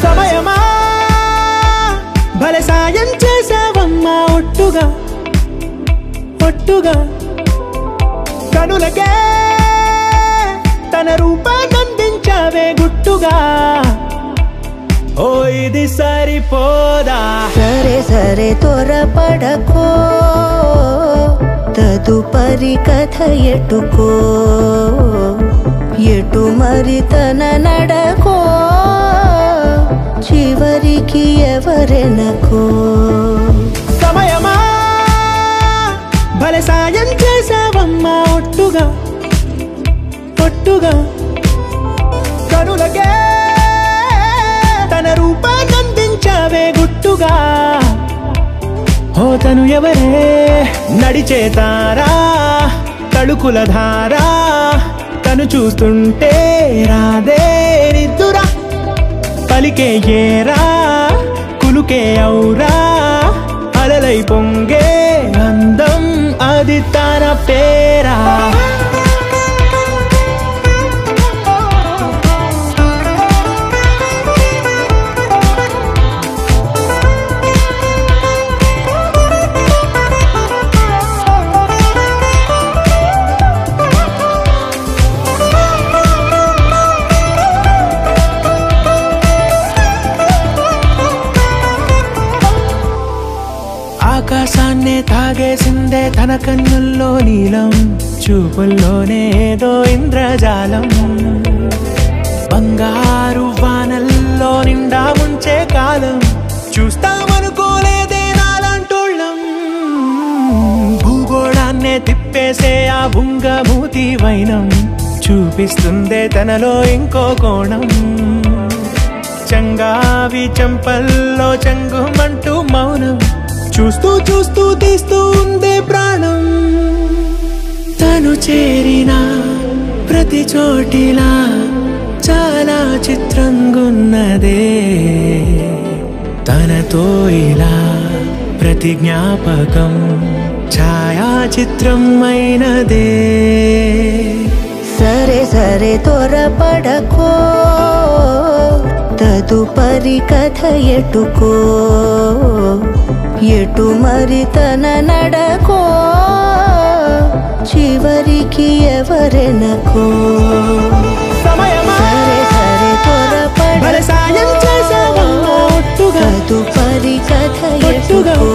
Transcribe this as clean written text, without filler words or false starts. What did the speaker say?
సమయమా భలే సాయం చేసావమ్మా ఒట్టుగా ఒట్టుగా కనులకే తన రూపాన్నందించావే గుట్టుగా ఓ ఇది సరిపోదా సరే సరే త్వరపడకో తదుపరి కథ ఎటుకో ఎటు మరి తన నడకో చివరికి ఎవరెనకో సమయమా భలే సాయం చేసావమ్మా ఒట్టుగా ఒట్టుగా కనులకే తన రూపాన్నందించావే గుట్టుగా ఓ తను ఎవరే నడిచే తారా తళుకుల ధారా తను చూస్తుంటే రాదే నిద్దురా పలికే ఏరా కులుకే ఔరా అలలై పొంగే అందం అది తన పేరా ఆకాశాన్నే తాగేసిందే తన కన్నుల్లో నీలం చూపుల్లోనే ఏదో ఇంద్రజాలం బంగారు వానల్లో నిండా ముంచే కాలం చూస్తామనుకోలేదే నాలాంటోళ్ళం భూగోళాన్నే తిప్పేసే ఆ బుంగమూతి వైనం చూపిస్తుందే తనలో ఇంకో కోణం చంగావి చంపల్లో చంగుమంటూ మౌనం చూస్తూ చూస్తూ తీస్తూ ఉందే ప్రాణం తను చేరిన ప్రతి చోటిలా చాలా చిత్రంగున్నదే తనతో ఇలా ప్రతి జ్ఞాపకం ఛాయాచిత్రం అయినదే సరే సరే త్వరపడకో తదుపరి కథ ఎటుకో ఎటు మరి తన నడకో చివరికి ఎవరెనకో సమయమా సరే సరే భలే సాయం చేసావమ్మా ఒట్టుగా తదుపరి కథ ఒట్టుగా ఎటుకో